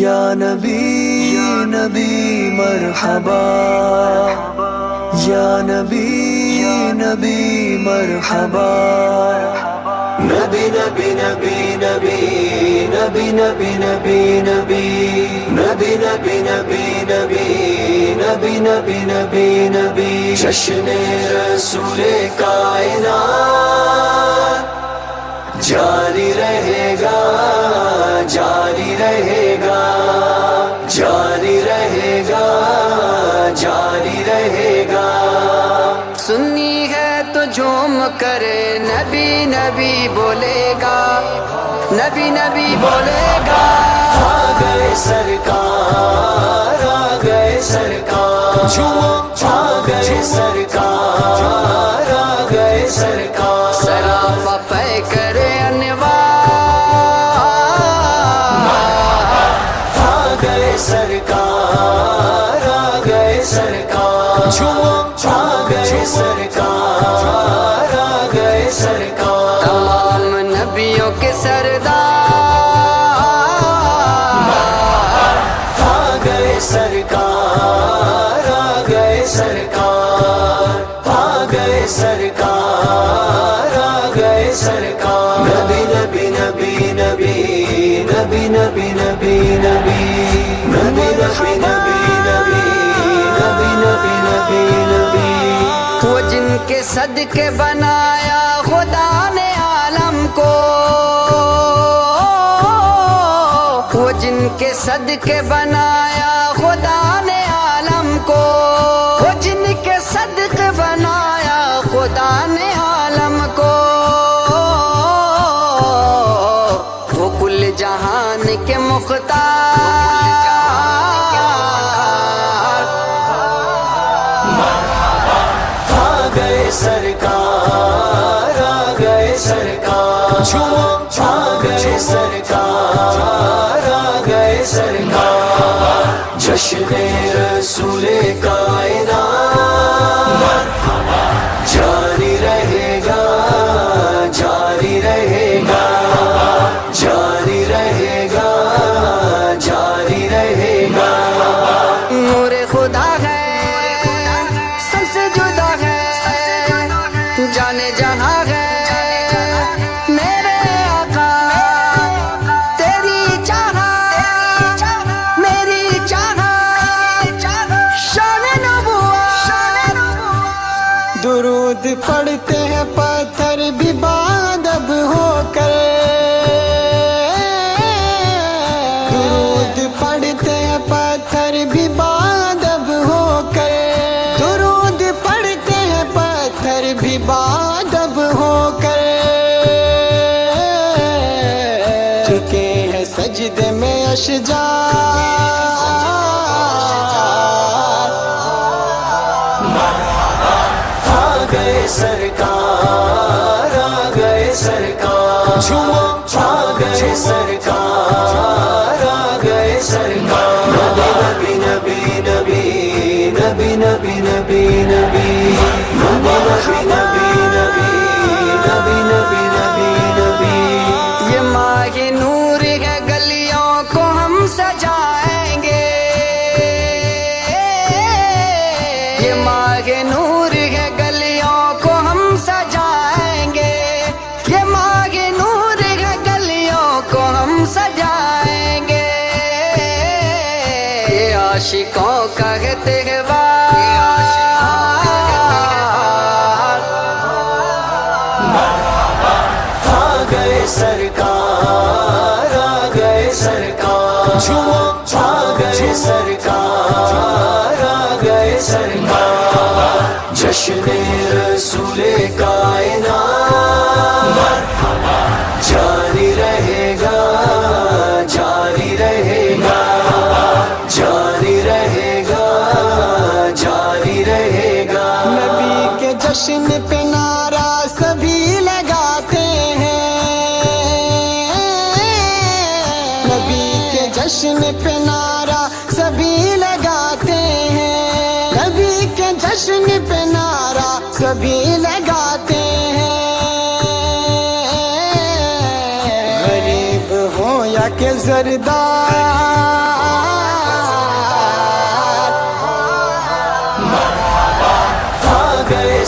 یا نبی نبی مرحبا، یا نبی نبی مرحبا، نبی نبی نبی نبی نبی نبی نبی نبی نبی نبی نبی نبی نبی نبی نبی نبی جشن رسول کائنات جاری رہے گا، جاری رہے گا، جاری رہے گا، جاری رہے گا۔ سنی ہے تو جھوم کر نبی نبی بولے گا، نبی نبی بولے گا۔ آ گئے سرکار، آ گئے سرکار، آ گئے سرکار، آ گئے سرکار، سراپا پہ کرے انوار، آ گئے سرکار، آ گئے سرکار، آ گئے سرکار، آ گئے سرکار، تمام نبیوں کے سردار، آ گئے سرکار، آ گئے سرکار، آ گئے سرکار، آ گئے سرکار، نبی نبی نبی نبی نبی نبی نبی نبی نبی نبی نبی نبی نبی نبی نبی وہ جن کے صدقے بنایا خدا نے عالم کو، وہ جن کے صدقے بنایا خدا نے عالم کو، وہ جن کے صدقے بنایا خدا نے عالم کو، وہ کل جہان کے مختار، آ گئے سرکار، آ گئے سرکار، آ گئے سرکار، آ گئے سرکار، جشن رسول کائنات جاری رہے گا، جاری رہے گا، جاری رہے گا، جاری رہے گا، نور خدا ہے سب سے جدا ہے، جانے جہاں ہے میرے آقا، تیری چاہت میری چاہت شان نبوت، درود پڑھتے ہیں پتھر بھی بادب ہو کر، درود پڑھتے ہیں پتھر بھی بادب ہو کر، درود پڑھتے ہیں پتھر بھی بادب ہو کر، چکے ہیں سجدے میں اشجار، آ گئے سرکار، آ گئے سرکار، آ گئے سرکار، آ گئے سرکار، نبی نبی نبی نبی نبی نبی نبی نبی نبی نبی نبی نبی نبی نبی یہ ماہ نور ہے گلیوں کو ہم سجائیں گے، یہ ماہ نور ہے گلیوں کو ہم سجائیں گے، یہ ماہ نور ہے گلیوں کو ہم سجائیں گے، یہ عاشقوں کا ہے تہوار، آ گئے سرکار، آ گئے سرکار، آ گئے سرکار، آ گئے سرکار، جشن رسول کائنات جاری رہے گا، جاری رہے گا، جاری رہے گا، جاری رہے گا، نبی کے جشن پہ نعرہ سبھی لگاتے ہیں، نبی کے جشن پہ نعرہ سبھی لگاتے ہیں، نبی کے جشن پہ نعرہ سبھی لگاتے ہیں، غریب ہو یا کہ زردار،